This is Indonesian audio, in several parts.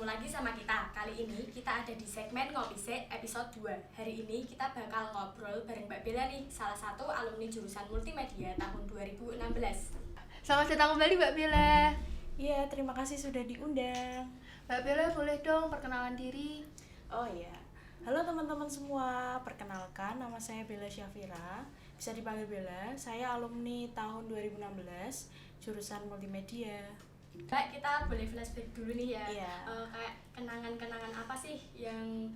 ketemu lagi sama kita. Kali ini kita ada di segmen Ngopi Sik episode 2. Hari ini kita bakal ngobrol bareng Mbak Bella nih, salah satu alumni jurusan multimedia tahun 2016. Selamat datang kembali Mbak Bella. Iya, terima kasih sudah diundang. Mbak Bella boleh dong perkenalan diri? Oh iya, halo teman-teman semua. Perkenalkan, nama saya Bella Syafira. Bisa dipanggil Bella. Saya alumni tahun 2016, jurusan multimedia. Mbak, kita boleh flashback dulu nih ya. Iya. Kayak kenangan-kenangan apa sih yang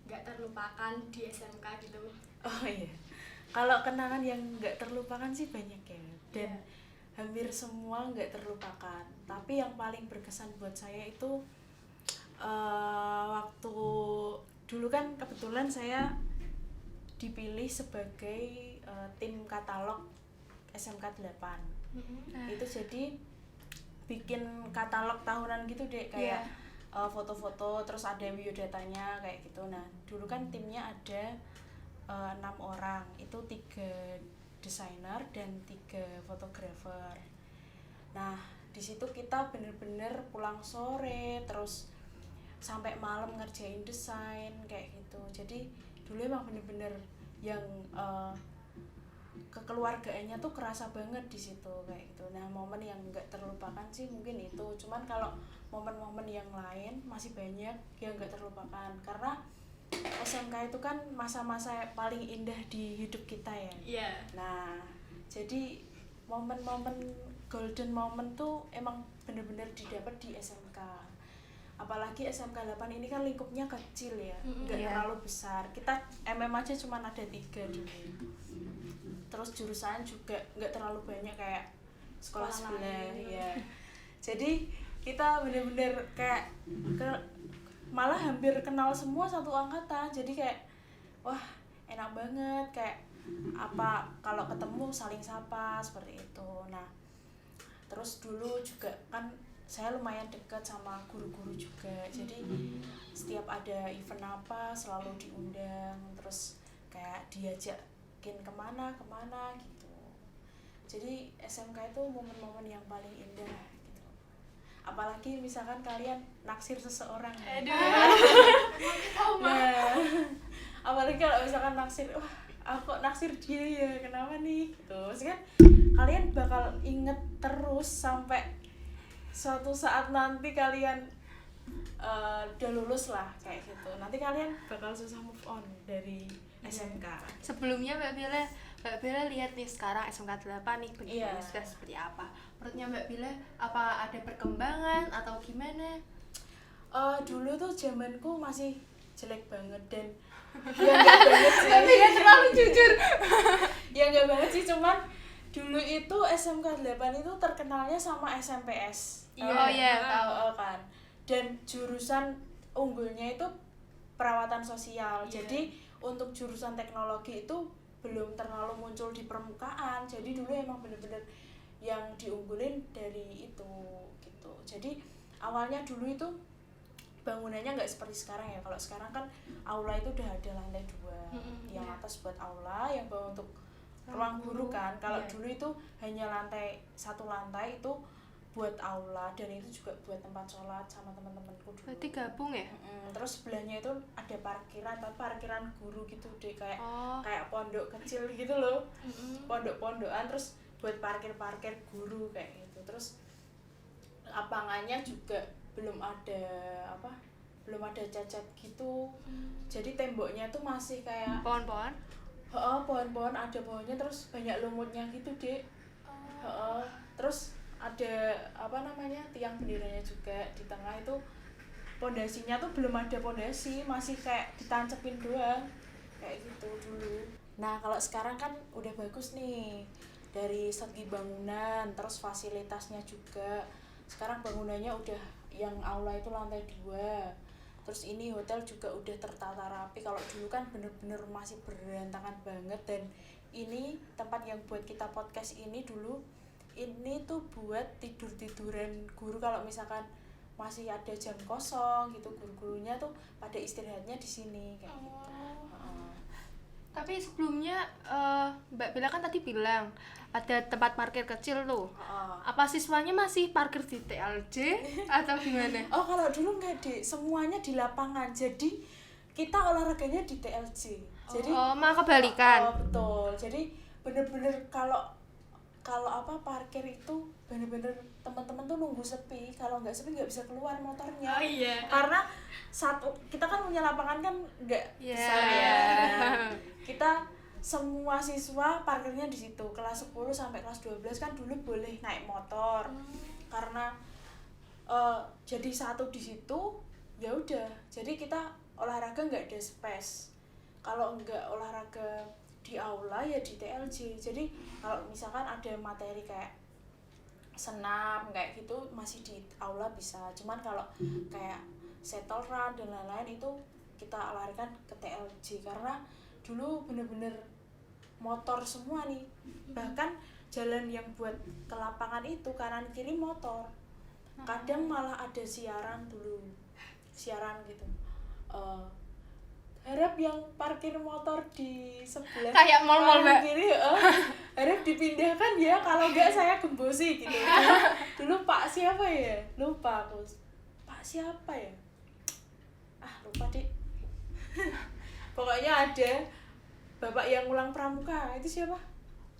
nggak terlupakan di SMK gitu? Oh iya, kalau kenangan yang nggak terlupakan sih banyak ya. Dan hampir semua nggak terlupakan. Tapi yang paling berkesan buat saya itu waktu dulu kan kebetulan saya dipilih sebagai tim katalog SMK 8. Itu jadi bikin katalog tahunan gitu deh, kayak foto-foto, terus ada biodatanya kayak gitu. Nah dulu kan timnya ada 6 orang, itu 3 desainer dan 3 fotografer. Nah di situ kita bener-bener pulang sore terus sampai malam ngerjain desain kayak gitu. Jadi dulu emang bener-bener yang kekeluargaannya tuh kerasa banget di situ kayak gitu. Nah momen yang nggak terlupakan sih mungkin itu. Cuman kalau momen-momen yang lain masih banyak yang nggak terlupakan, karena SMK itu kan masa-masa paling indah di hidup kita ya. Iya. Nah jadi momen-momen golden moment tuh emang bener-bener didapat di SMK. Apalagi SMK 8 ini kan lingkupnya kecil ya, nggak terlalu besar. Kita aja cuma ada 3 dulu. Terus jurusan juga nggak terlalu banyak kayak sekolah sebelah ya. Jadi kita bener-bener kayak malah hampir kenal semua satu angkatan. Jadi kayak wah enak banget, kayak apa kalau ketemu saling sapa seperti itu. Nah terus dulu juga kan saya lumayan dekat sama guru-guru juga, jadi setiap ada event apa selalu diundang, terus kayak diajakin kemana gitu. Jadi SMK itu momen-momen yang paling indah gitu. Apalagi misalkan kalian naksir seseorang, nah apalagi kalau misalkan naksir, wah aku naksir dia ya, kenapa nih gitu. Maksudnya kalian bakal inget terus sampai suatu saat nanti kalian udah lulus lah kayak gitu. Nanti kalian bakal susah move on dari SMK. Sebelumnya Mbak Bella lihat nih sekarang SMK 8 nih bentuknya sudah seperti apa. Menurutnya Mbak Bella apa ada perkembangan atau gimana? Dulu tuh zamanku masih jelek banget dan ya nggak banget sih. Mbak Bella terlalu jujur. Ya nggak banget sih, cuman dulu itu SMK 8 itu terkenalnya sama SMPS. Tahu kan. Dan jurusan unggulnya itu perawatan sosial. Jadi untuk jurusan teknologi itu belum terlalu muncul di permukaan. Jadi dulu emang bener-bener yang diunggulin dari itu gitu. Jadi awalnya dulu itu bangunannya nggak seperti sekarang ya. Kalau sekarang kan aula itu udah ada lantai 2, yang atas buat aula, yang bawah untuk ruang guru kan. Kalau dulu itu hanya satu lantai itu buat aula, dan itu juga buat tempat sholat sama teman-temanku dulu. Berarti gabung ya? Terus sebelahnya itu ada parkiran, tapi parkiran guru gitu deh, kayak pondok kecil gitu loh. Pondok-pondokan, terus buat parkir guru kayak gitu. Terus lapangannya juga belum ada cacat gitu. Jadi temboknya tuh masih kayak Pohon-pohon? Pohon-pohon, ada pohonnya, terus banyak lumutnya gitu dek. Terus ada tiang benderanya juga di tengah. Itu pondasinya tuh belum ada pondasi, masih kayak ditancepin doang kayak gitu dulu. Nah kalau sekarang kan udah bagus nih dari segi bangunan, terus fasilitasnya juga. Sekarang bangunannya udah yang aula itu lantai 2, terus ini hotel juga udah tertata rapi. Kalau dulu kan bener-bener masih berantakan banget. Dan ini tempat yang buat kita podcast ini dulu, ini tuh buat tiduran guru. Kalau misalkan masih ada jam kosong gitu, guru-gurunya tuh pada istirahatnya di sini kayak gitu. Tapi sebelumnya Mbak Bella kan tadi bilang ada tempat parkir kecil tuh. Apa siswanya masih parkir di TLJ atau gimana? Oh, kalau dulu enggak, Dek. Semuanya di lapangan. Jadi kita olahraganya di TLJ. Jadi malah kebalikan. Betul. Jadi bener-bener kalau parkir itu bener-bener teman-teman tuh nunggu sepi. Kalau nggak sepi nggak bisa keluar motornya. Oh iya. Karena kita kan punya lapangan kan nggak besar ya. Kita semua siswa parkirnya di situ. Kelas 10 sampai kelas 12 kan dulu boleh naik motor. Karena jadi satu di situ, ya udah. Jadi kita olahraga nggak ada space. Kalau nggak olahraga di aula ya di TLJ. Jadi kalau misalkan ada materi kayak senam kayak gitu masih di aula bisa. Cuman kalau kayak shuttle run dan lain-lain itu kita larikan ke TLJ karena dulu bener-bener motor semua nih. Bahkan jalan yang buat ke lapangan itu kanan kiri motor. Kadang malah ada siaran gitu. Harap yang parkir motor di sebelah kayak mall-mall Mbak kiri harap dipindahkan ya, kalau enggak saya gembosi gitu. Dulu Pak siapa ya, lupa aku, Pak siapa ya, lupa Dik. Pokoknya ada bapak yang ulang pramuka, itu siapa?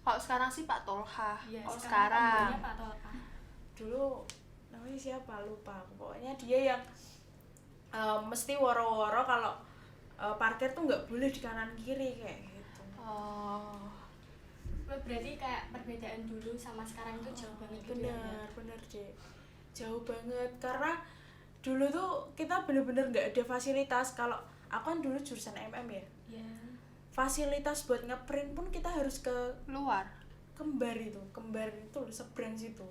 Kalau sekarang sih Pak Tolha. Ya, sekarang Pak Tolha. Dulu namanya siapa, lupa. Pokoknya dia yang mesti woro-woro kalau parkir tuh nggak boleh di kanan kiri kayak gitu. Berarti kayak perbedaan dulu sama sekarang itu jauh banget gitu ya? Bener Dek, jauh banget. Karena dulu tuh kita bener-bener nggak ada fasilitas. Kalau aku kan dulu jurusan MM ya. Fasilitas buat ngeprint pun kita harus ke luar. Kembar itu seberang situ.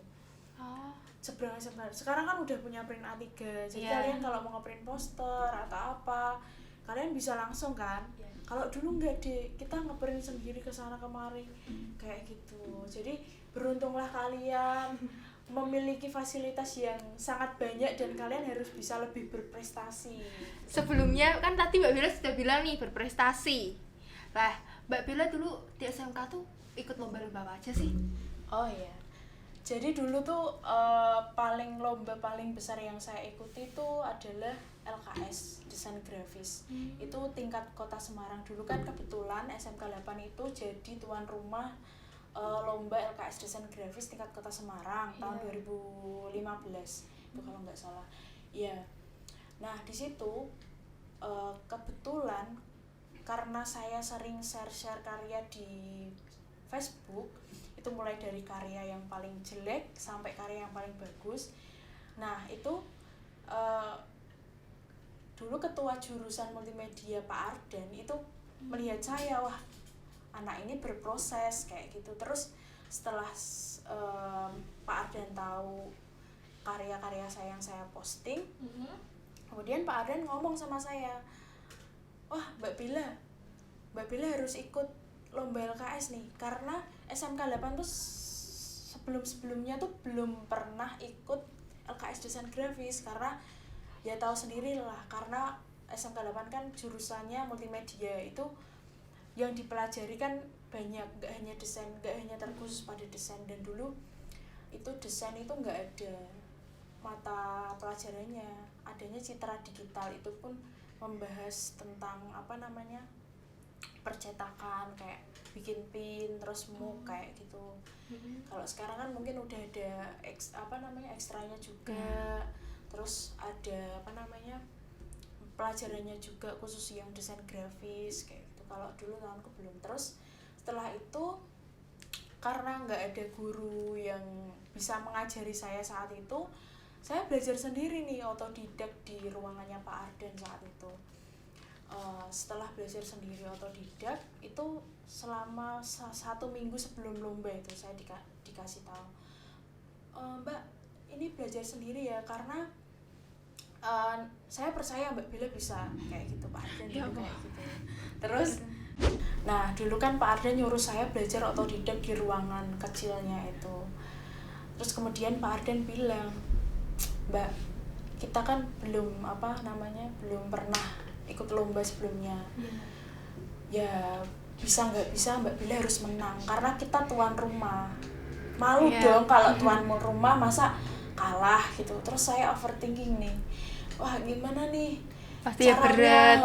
Seberang. Sekarang kan udah punya print A3. Jadi kalian kalau mau ngeprint poster atau apa, kalian bisa langsung kan. Kalau dulu enggak deh, kita ngeprint sendiri ke sana kemari kayak gitu. Jadi beruntunglah kalian memiliki fasilitas yang sangat banyak dan kalian harus bisa lebih berprestasi. Sebelumnya kan tadi Mbak Bella sudah bilang nih berprestasi. Lah, Mbak Bella dulu di SMK tuh ikut lomba-lomba apa aja sih? Oh iya. Jadi dulu tuh lomba paling besar yang saya ikuti tuh adalah LKS, desain grafis. Itu tingkat Kota Semarang. Dulu kan kebetulan SMK 8 itu jadi tuan rumah lomba LKS desain grafis tingkat Kota Semarang tahun 2015. Itu kalau nggak salah. Iya. Nah, di situ kebetulan karena saya sering share karya di Facebook, itu mulai dari karya yang paling jelek sampai karya yang paling bagus. Nah, itu dulu ketua jurusan multimedia Pak Arden itu melihat saya, wah anak ini berproses kayak gitu. Terus setelah Pak Arden tahu karya-karya saya yang saya posting, kemudian Pak Arden ngomong sama saya, wah Mbak Bella harus ikut lomba LKS nih, karena SMK 8 tuh sebelumnya tuh belum pernah ikut LKS desain grafis. Karena ya tahu sendiri lah, karena SMK 8 kan jurusannya multimedia, itu yang dipelajari kan banyak, nggak hanya desain, nggak hanya terkhusus pada desain. Dan dulu itu desain itu nggak ada mata pelajarannya, adanya citra digital. Itu pun membahas tentang percetakan, kayak bikin pin, terus MOOC kayak gitu. Kalau sekarang kan mungkin udah ada ekstranya juga, terus ada pelajarannya juga khusus yang desain grafis kayak gitu. Kalau dulu tahunku belum. Terus setelah itu karena nggak ada guru yang bisa mengajari saya saat itu, saya belajar sendiri nih, otodidak di ruangannya Pak Arden saat itu. Setelah belajar sendiri otodidak itu selama 1 minggu sebelum lomba itu saya dikasih tahu, Mbak ini belajar sendiri ya, karena saya percaya Mbak Bella bisa kayak gitu. Pak Arden ya, kayak gitu. Terus nah dulu kan Pak Arden nyuruh saya belajar otodidak di ruangan kecilnya itu. Terus kemudian Pak Arden bilang, Mbak, kita kan belum pernah ikut lomba sebelumnya. Ya bisa nggak bisa Mbak Bella harus menang karena kita tuan rumah. Malu dong kalau tuan rumah masa kalah gitu. Terus saya overthinking nih, wah gimana nih pasti ya berat,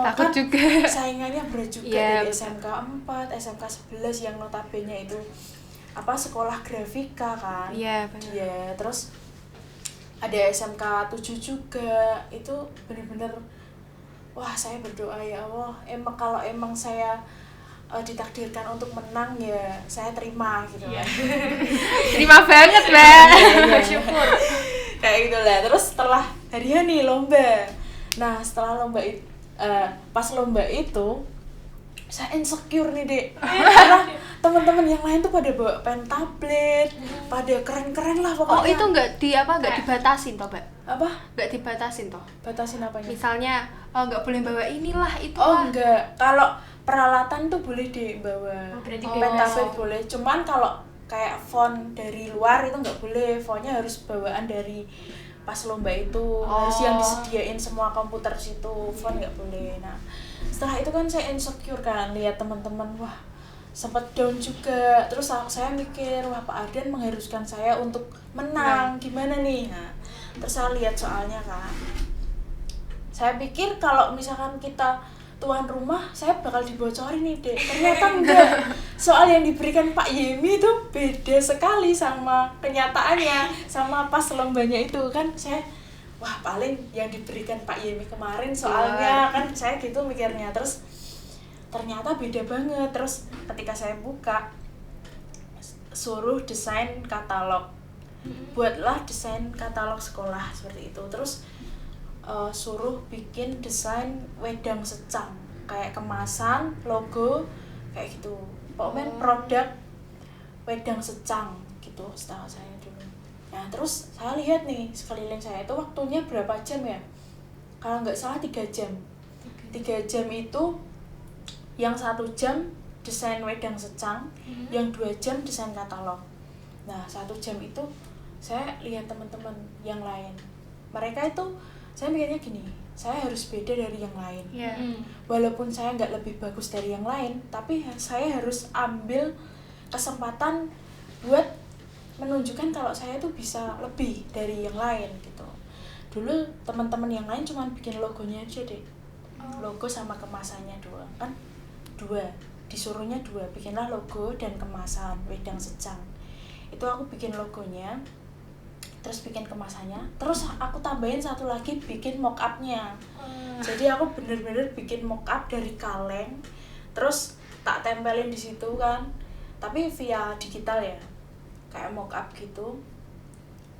takut kan juga saingannya berat juga dari SMK 4, SMK 11 yang notabene itu sekolah grafika kan. Iya benar. Iya, terus ada SMK 7 juga. Itu bener-bener wah saya berdoa ya Allah, kalau emang saya ditakdirkan untuk menang ya saya terima gitu kan. Terima banget Mbak, bersyukur kayak gitulah. Terus setelah harinya nih lomba, nah setelah lomba itu pas lomba itu saya insecure nih Dek, karena teman-teman yang lain tuh pada bawa pen tablet, pada keren-keren lah pokoknya. Oh itu nggak dibatasin toh Mbak? Apa? Nggak dibatasin toh? Batasin apanya? Misalnya nggak boleh bawa inilah itu. Oh enggak, kalau peralatan tuh boleh dibawa, berarti pen tablet boleh, cuman kalau kayak font dari luar itu nggak boleh, fontnya harus bawaan dari pas lomba itu, harus yang disediain semua komputer situ, font nggak boleh. Nah setelah itu kan saya insecure kan, lihat teman-teman wah sempat down juga. Terus saya mikir wah Pak Ardan mengharuskan saya untuk menang, gimana nih. Nah terus saya lihat soalnya kan, saya pikir kalau misalkan kita tuan rumah saya bakal dibocorin nih Dek, ternyata enggak. Soal yang diberikan Pak Yemi itu beda sekali sama kenyataannya, sama pas lombanya itu kan. Saya wah paling yang diberikan Pak Yemi kemarin soalnya kan, saya gitu mikirnya. Terus ternyata beda banget. Terus ketika saya buka, suruh desain katalog, buatlah desain katalog sekolah seperti itu. Terus suruh bikin desain wedang secang, kayak kemasan, logo, kayak gitu. Pokoknya produk wedang secang gitu setahu saya dulu. Nah terus saya lihat nih sekeliling saya itu waktunya berapa jam ya, kalau nggak salah 3 jam. 3 jam itu yang 1 jam desain wedang secang, yang 2 jam desain katalog. Nah 1 jam itu saya lihat teman-teman yang lain, mereka itu saya mikirnya gini, saya harus beda dari yang lain. Walaupun saya nggak lebih bagus dari yang lain, tapi saya harus ambil kesempatan buat menunjukkan kalau saya tuh bisa lebih dari yang lain gitu. Dulu teman-teman yang lain cuma bikin logonya aja Deh, logo sama kemasannya doang kan, 2 disuruhnya 2, bikinlah logo dan kemasan wedang secang. Itu aku bikin logonya, terus bikin kemasannya, terus aku tambahin 1 lagi bikin mock up-nya. Jadi aku bener-bener bikin mock up dari kaleng, terus tak tempelin di situ kan, tapi via digital ya, kayak mock up gitu.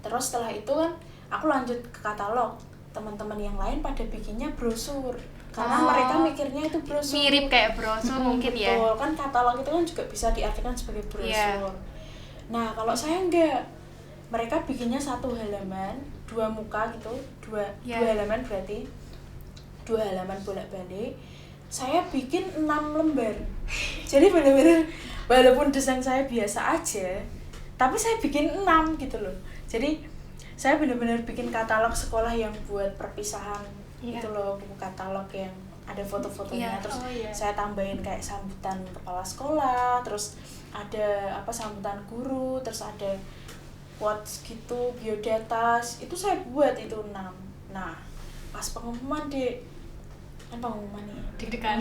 Terus setelah itu kan aku lanjut ke katalog. Teman-teman yang lain pada bikinnya brosur, karena mereka mikirnya itu brosur, mirip kayak brosur mungkin ya. Betul, kan katalog itu kan juga bisa diartikan sebagai brosur. Nah kalau saya enggak, mereka bikinnya 1 halaman, 2 muka gitu, 2 halaman berarti 2 halaman bolak-balik. Saya bikin 6 lembar. Jadi bener-bener walaupun desain saya biasa aja, tapi saya bikin 6 gitu loh. Jadi saya bener-bener bikin katalog sekolah yang buat perpisahan gitu loh, buku katalog yang ada foto-fotonya. Terus saya tambahin kayak sambutan kepala sekolah, terus ada sambutan guru, terus ada quotes gitu, biodata, itu saya buat itu 6. Nah pas pengumuman Dek, kan pengumuman nih deg-degan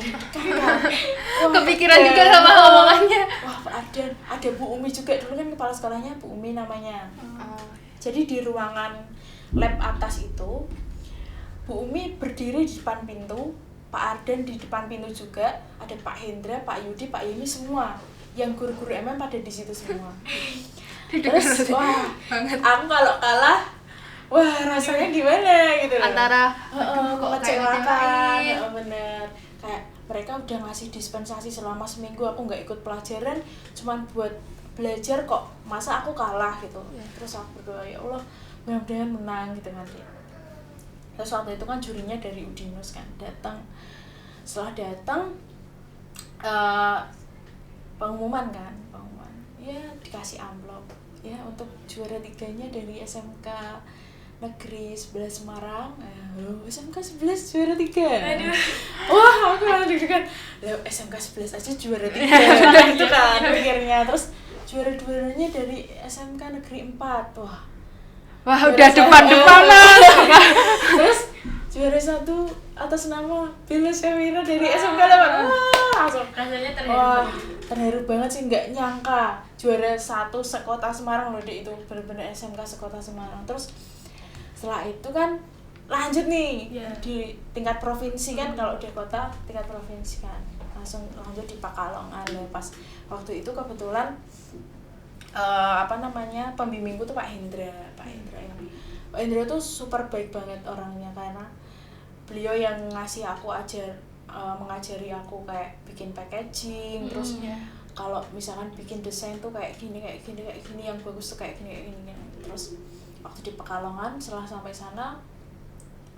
kepikiran juga sama omongannya. Wah Pak Ardan, ada Bu Umi juga dulu kan, kepala sekolahnya Bu Umi namanya. Jadi di ruangan lab atas itu Bu Umi berdiri di depan pintu, Pak Ardan di depan pintu juga, ada Pak Hendra, Pak Yudi, Pak Yemi, semua yang guru-guru MM pada di situ semua. Terus wah aku kalau kalah wah rasanya gimana gitu loh, antara mengecewakan. Bener, kayak mereka udah ngasih dispensasi selama seminggu, aku nggak ikut pelajaran cuman buat belajar kok, masa aku kalah gitu. Terus aku berdoa ya Allah mudah-mudahan menang gitu nanti. Terus waktu itu kan jurinya dari Udinus kan datang. Setelah datang pengumuman ya dikasih amplop ya untuk juara 3-nya dari SMK negeri sebelah Semarang, SMK 11 juara 3. Wah, aku langsung deg-degan. Lah SMK 11 aja juara 3. Gitu kan akhirnya. Terus juara 2-nya dari SMK negeri 4. Wah, udah depan-depanan. Terus juara 1 atas nama Bella Syamira dari SMK 8. Langsung rasanya terharu banget sih, nggak nyangka juara 1 sekota Semarang loh Dek, itu bener-bener SMK sekota Semarang. Terus setelah itu kan lanjut nih di tingkat provinsi kan, kalau di kota tingkat provinsi kan langsung lanjut di Pekalongan. Pas waktu itu kebetulan pembimbingku tuh Pak Hendra tuh super baik banget orangnya, karena beliau yang ngasih aku mengajari aku kayak bikin packaging, terus kalau misalkan bikin desain tuh kayak gini, yang bagus tuh kayak gini. Terus waktu di Pekalongan setelah sampai sana,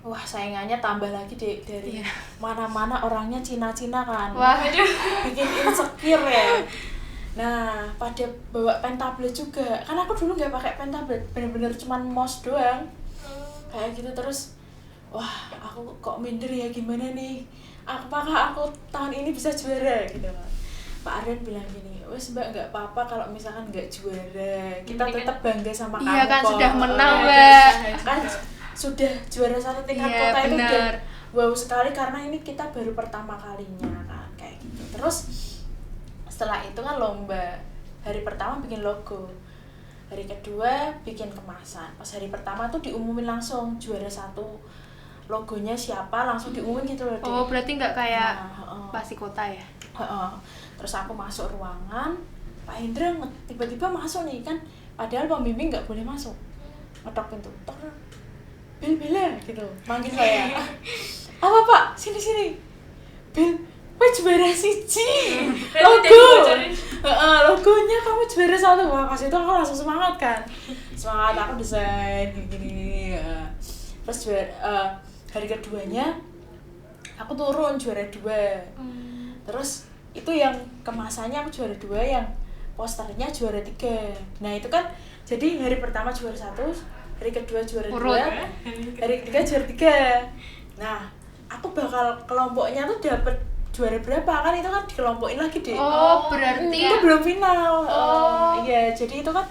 wah saingannya tambah lagi dari mana-mana orangnya Cina-Cina kan. Wah, bikin insecure ya. Nah, pada bawa pen tablet juga. Kan aku dulu nggak pakai pen tablet, bener-bener cuman mouse doang. Kayak gitu. Terus wah, aku kok minder ya, gimana nih? Apakah aku tahun ini bisa juara gitu. Pak Arden bilang gini, wes Mbak, nggak apa-apa kalau misalkan nggak juara, kita tetap bangga sama kamu. Iya kan, kok. sudah menang Mbak. Kan sudah juara 1 tingkat kota itu udah wow sekali, karena ini kita baru pertama kalinya kan, kayak gitu. Terus setelah itu kan lomba, hari pertama bikin logo, hari kedua bikin kemasan. Pas hari pertama tuh diumumin langsung juara 1, logonya siapa langsung diumumin gitu loh. Oh, berarti nggak kayak pasti kota ya? Terus aku masuk ruangan, Pak Hendra tiba-tiba masuk nih kan, padahal pembimbing nggak boleh masuk, ngetok pintu, tok, Bella gitu, manggil saya. Apa Pak, sini, Bel, wah juara 1, logonya kamu juara 1. Wah pas itu aku langsung semangat kan, aku desain gini. Terus hari keduanya aku turun juara 2. Terus itu yang kemasannya aku juara 2, yang posternya juara 3. Nah itu kan jadi hari pertama juara 1, hari kedua juara 2, hari ketiga juara 3. Nah aku bakal kelompoknya tuh dapet juara berapa kan, itu kan dikelompokin lagi deh. Oh berarti itu belum final. Iya, jadi itu kan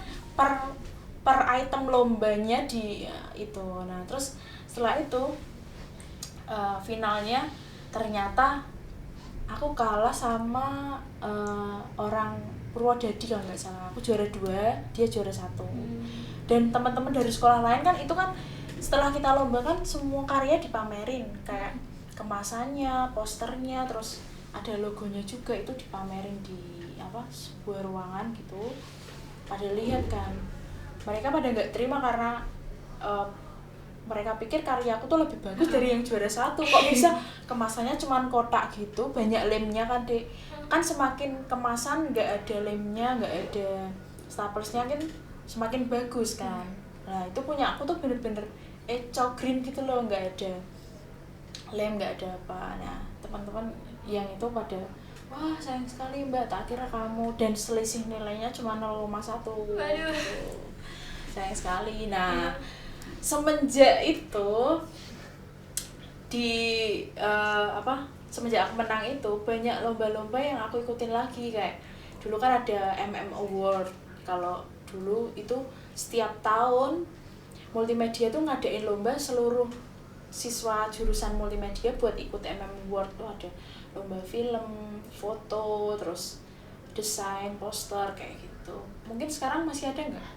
per item lombanya di itu. Nah terus setelah itu finalnya ternyata aku kalah sama orang Purwodadi kalau nggak salah. Aku juara 2, dia juara 1. Dan teman-teman dari sekolah lain kan, itu kan setelah kita lomba kan semua karya dipamerin, kayak kemasannya, posternya, terus ada logonya juga, itu dipamerin di sebuah ruangan gitu. Pada lihat kan, mereka pada nggak terima karena mereka pikir karyaku tuh lebih bagus dari yang juara 1. Kok bisa kemasannya cuman kotak gitu, banyak lemnya kan Dek. Kan semakin kemasan nggak ada lemnya, nggak ada staplesnya kan semakin bagus kan. Nah itu punya aku tuh bener-bener green gitu loh, nggak ada lem, nggak ada apa. Nah teman-teman yang itu pada, wah sayang sekali Mbak, tak kira kamu, dan selisih nilainya cuma 0,1. Sayang sekali. Nah semenjak itu semenjak aku menang itu, banyak lomba-lomba yang aku ikutin lagi. Kayak dulu kan ada Award. Kalau dulu itu setiap tahun multimedia tuh ngadain lomba, seluruh siswa jurusan multimedia buat ikut Award. Tuh ada lomba film, foto, terus desain, poster, kayak gitu. Mungkin sekarang masih ada nggak?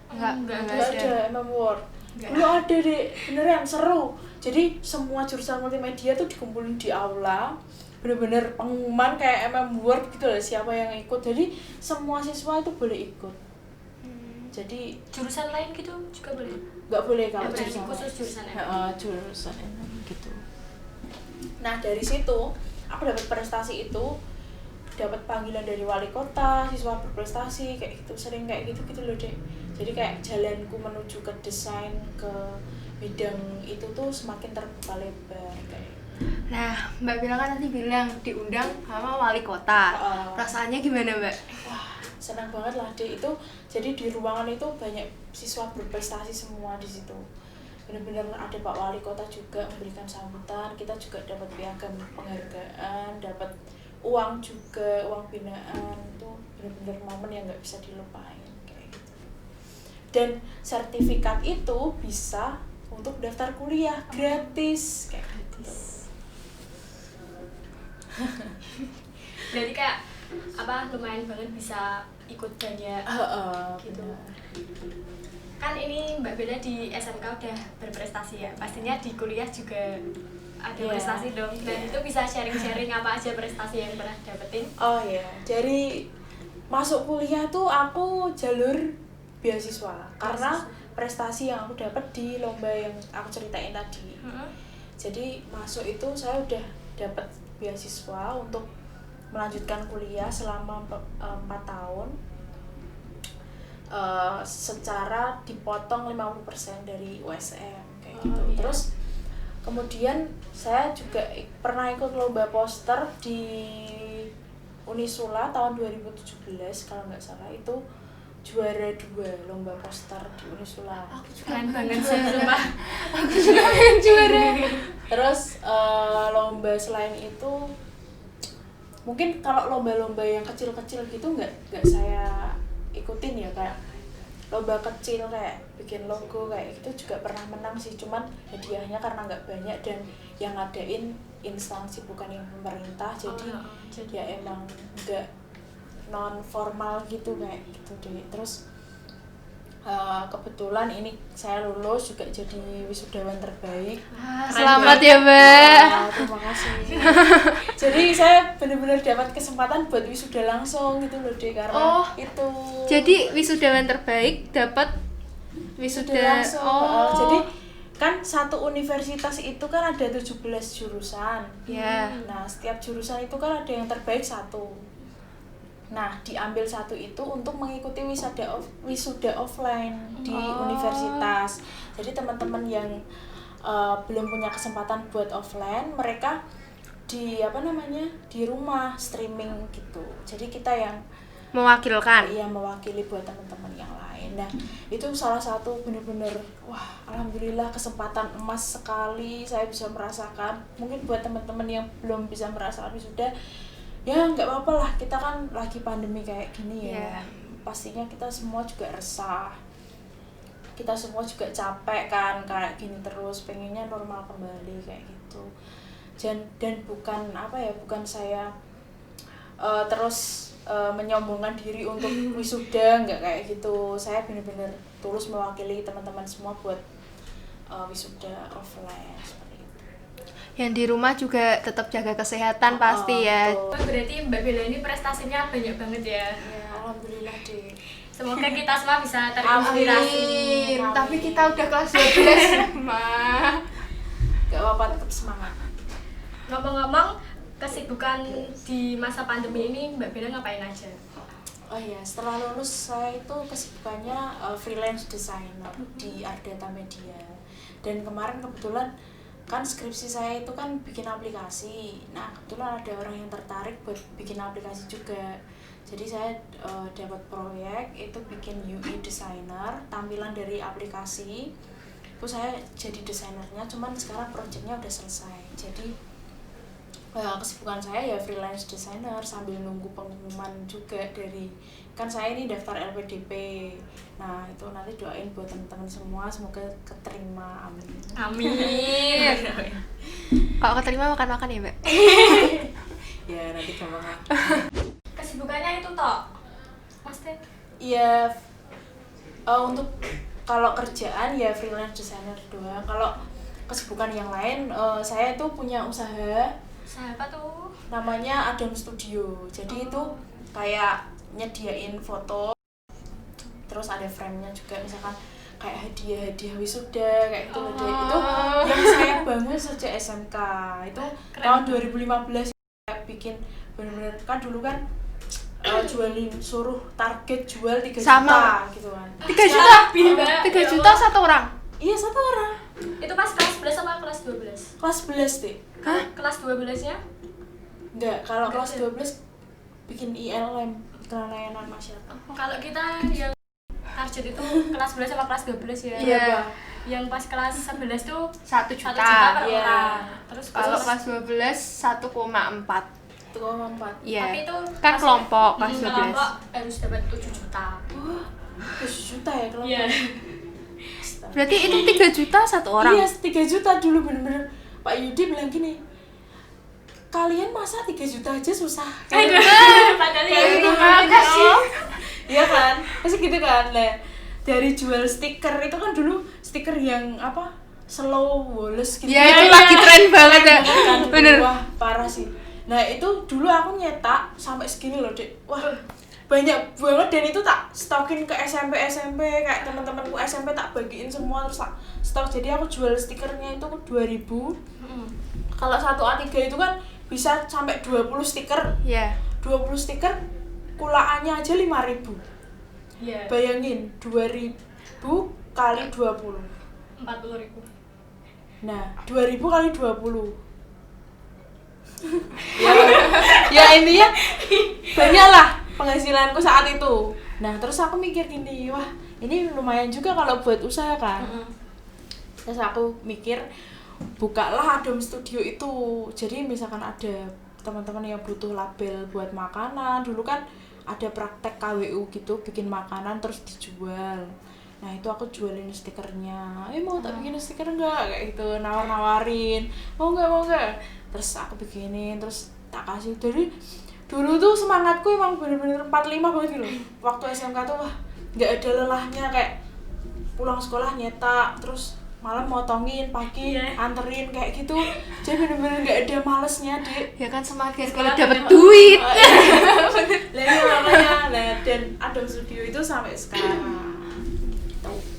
Nggak ada Award. Dulu ada deh, beneran seru. Jadi semua jurusan multimedia tuh dikumpulin di aula, bener-bener pengumuman kayak Award gitu loh, siapa yang ikut. Jadi semua siswa itu boleh ikut. Jadi jurusan lain gitu juga boleh? Nggak boleh kalau jurusan khusus jurusan jurusan gitu. Nah dari situ aku dapat prestasi itu, dapat panggilan dari wali kota, siswa berprestasi, kayak gitu, sering kayak gitu loh Dek. Jadi kayak jalanku menuju ke desain, ke bidang itu tuh semakin terbuka lebar kayak. Nah, Mbak bilang kan nanti bilang diundang sama wali kota. Perasaannya gimana Mbak? Wah, senang banget lah Dek. Itu jadi di ruangan itu banyak siswa berprestasi semua di situ. benar-benar ada Pak Wali Kota juga memberikan sambutan, kita juga dapat piagam penghargaan, dapat uang juga, uang binaan. Itu benar-benar momen yang nggak bisa dilupain kayak gitu. Dan sertifikat itu bisa untuk daftar kuliah gratis kayak gitu. Berarti kayak lumayan banget bisa ikut banyak gitu. Kan ini Mbak Bella di SMK udah berprestasi ya, pastinya di kuliah juga ada prestasi dong. Dan itu bisa sharing-sharing apa aja prestasi yang pernah dapetin? Oh ya, dari masuk kuliah tuh aku jalur beasiswa karena prestasi yang aku dapat di lomba yang aku ceritain tadi. Jadi masuk itu saya udah dapat beasiswa untuk melanjutkan kuliah selama 4 tahun. Secara dipotong 50% dari USM kayak gitu. Terus kemudian saya juga pernah ikut lomba poster di Unisula tahun 2017 kalau nggak salah, itu juara 2 lomba poster di Unisula. Keren banget sih sumpah. Aku juga pengen juara. Terus lomba selain itu mungkin kalau lomba-lomba yang kecil-kecil gitu nggak saya ikutin ya, kayak lomba kecil kayak bikin logo kayak gitu juga pernah menang sih, cuman hadiahnya karena nggak banyak dan yang ngadain instansi bukan yang pemerintah, jadi ya emang nggak non formal gitu kayak gitu deh. Terus kebetulan ini saya lulus juga jadi wisudawan terbaik. Selamat ya Mbak. Terima kasih. Jadi saya benar-benar dapat kesempatan buat wisuda langsung gitu loh deh, karena itu. Jadi wisudawan terbaik dapat wisuda langsung. Jadi kan satu universitas itu kan ada 17 jurusan. Nah, setiap jurusan itu kan ada yang terbaik 1. Nah, diambil 1 itu untuk mengikuti wisuda offline di universitas. Jadi teman-teman yang belum punya kesempatan buat offline, mereka di di rumah streaming gitu. Jadi kita yang mewakilkan. Iya, mewakili buat teman-teman yang lain. Nah, itu salah satu benar-benar alhamdulillah kesempatan emas sekali saya bisa merasakan. Mungkin buat teman-teman yang belum bisa merasakan wisuda, ya nggak apa-apa lah, kita kan lagi pandemi kayak gini ya. Pastinya kita semua juga resah, kita semua juga capek kan kayak gini terus, pengennya normal kembali kayak gitu. Dan bukan bukan saya terus menyombongkan diri untuk wisuda, nggak kayak gitu. Saya benar-benar tulus mewakili teman-teman semua buat wisuda offline. Yang di rumah juga tetap jaga kesehatan pasti ya. Berarti Mbak Bella ini prestasinya banyak banget ya. Ya, alhamdulillah deh. Semoga kita semua bisa terinspirasi. Amin. Tapi kita udah kelas 12, Ma. Gak apa-apa, tetap semangat. Ngomong-ngomong, kesibukan di masa pandemi ini Mbak Bella ngapain aja? Oh iya, setelah lulus saya itu kesibukannya freelance designer di Ardata Media. Dan kemarin kebetulan kan skripsi saya itu kan bikin aplikasi. Nah, kebetulan ada orang yang tertarik buat bikin aplikasi juga. Jadi saya dapat proyek itu bikin UI designer, tampilan dari aplikasi. Itu saya jadi desainernya, cuman sekarang proyeknya udah selesai. Jadi kesibukan saya ya freelance designer sambil nunggu pengumuman juga dari, kan saya ini daftar LPDP. Nah, itu nanti doain buat teman-teman semua semoga keterima, amin. Amin. Kalau keterima makan-makan ya, Mbak? Ya, nanti gampang. Kesibukannya itu toh, Mas Teh? Iya, untuk kalau kerjaan ya freelance designer doang. Kalau kesibukan yang lain, saya tuh punya usaha. Siapa tuh? Namanya Adam Studio. Jadi itu kayak nyediain foto, terus ada frame-nya juga, misalkan kayak hadiah wisuda kayak gitu. Itu yang saya bangun sejak SMK. Itu tahun 2015 saya bikin benar-benar, kan dulu kan jualin, suruh target jual 3 juta gitu kan. 3 juta? 3 juta satu orang? Iya, satu orang. Itu pas kelas 11 sama kelas 12? Kelas 11 deh. Hah? Kelas 12-nya? Enggak, kalau kelas 12 bikin ILM, iklan layanan masyarakat. Kalau kita yang target itu kelas 11 sama kelas 12 ya? Iya, Pak. Yang pas kelas 11 tuh 1 1 juta. juta per Iya. orang. Terus Kalau kelas kelas 12 1,4. 1,4. Iya. tapi itu Kan pas- kelompok kelas 12. kelompok harus dapat 7 juta. 7 juta ya kelompok. Iya. Astaga. Berarti itu 3 juta satu orang. Iya, 3 juta dulu bener-bener. Pak Yudi bilang gini, kalian masa 3 juta aja susah. Aduh, padahal ya Kayak gitu, makasih. Iya kan? Pasti gitu kan. Nah, dari jual stiker itu kan dulu stiker yang apa? Slow Wallace gitu. Ya itu lagi tren banget ya. Kan, Bener. wah, parah sih. Nah, itu dulu aku nyetak sampai segini loh, Dek. Wah, banyak banget dan itu tak stokin ke SMP kayak teman-temanku SMP tak bagiin semua terus tak stok. Jadi aku jual stikernya itu 2.000. Kalau satu A3 itu kan bisa sampai 20 stiker. Iya. 20 stiker kulaannya aja 5.000. Iya. Bayangin 2.000 kali 20. 40.000. Nah, 2.000 kali 20. Ya intinya banyak lah penghasilanku saat itu. Nah, terus aku mikir gini, wah, ini lumayan juga kalau buat usaha kan. Terus aku mikir bukalah Adom Studio itu. Jadi misalkan ada teman-teman yang butuh label buat makanan, dulu kan ada praktek KWU gitu, bikin makanan terus dijual. Nah, itu aku jualin stikernya. Mau tak bikin stiker enggak? Kayak gitu, nawar-nawarin. Mau enggak? Terus aku bikinin, terus tak kasih. Jadi dulu tuh semangatku emang bener-bener 45 banget gitu loh. Waktu SMK tuh wah, enggak ada lelahnya, kayak pulang sekolah nyetak, terus malam motongin, pagi anterin kayak gitu. Jadi bener-bener enggak ada malesnya, Dik. Ya kan semakin kalau dapat duit. Lah iya makanya. Nah, dan Adom Studio itu sampai sekarang.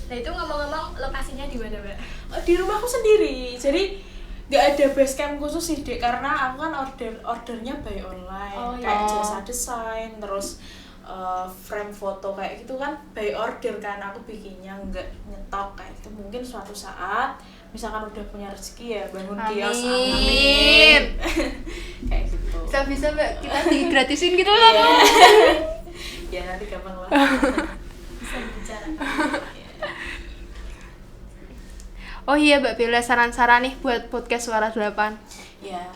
Nah itu ngomong-ngomong lokasinya di mana, Mbak? Di rumahku sendiri, jadi nggak ada base camp khusus sih, Dek, karena aku kan ordernya by online, kayak jasa desain, terus frame foto kayak gitu kan by order kan aku bikinnya, nggak nyetok kayak itu. Mungkin suatu saat misalkan udah punya rezeki ya bangun kios, amin. Kayak gitu. Bisa Mbak, kita digratisin gitu loh. Ya nanti gampang lah. Bisa bicara. Oh iya Mbak Bella, saran-saran nih buat podcast Suara 8. Ya,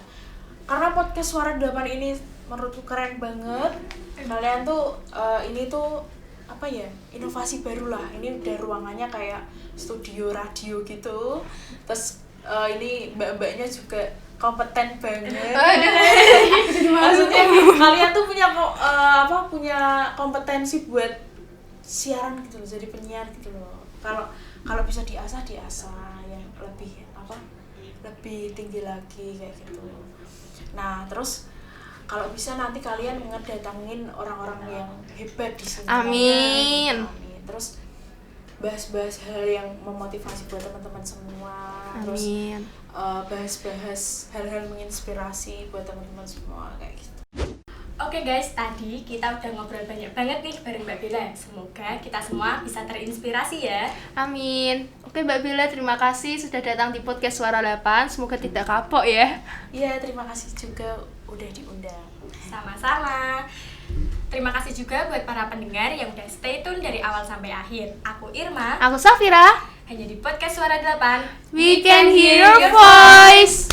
karena podcast Suara 8 ini menurutku keren banget. Kalian tuh ini tuh apa ya, inovasi baru lah. Ini udah ruangannya kayak studio radio gitu. Terus ini mbak-mbaknya juga kompeten banget. Maksudnya kalian tuh punya kompetensi buat siaran gitu loh, jadi penyiar gitu loh. Kalau bisa diasah yang lebih tinggi lagi kayak gitu. Nah, terus kalau bisa nanti kalian ngedatangin orang-orang yang hebat di sini. Amin. Terus bahas-bahas hal yang memotivasi buat teman-teman semua. Terus Amin. bahas-bahas hal-hal menginspirasi buat teman-teman semua kayak gitu. Oke guys, tadi kita udah ngobrol banyak banget nih bareng Mbak Bella. Semoga kita semua bisa terinspirasi ya. Amin. Oke Mbak Bella, terima kasih sudah datang di podcast Suara 8. Semoga tidak kapok ya. Iya, terima kasih juga udah diundang. Sama-sama. Terima kasih juga buat para pendengar yang udah stay tune dari awal sampai akhir. Aku Irma. Aku Safira. Hanya di podcast Suara 8. We can hear your voice.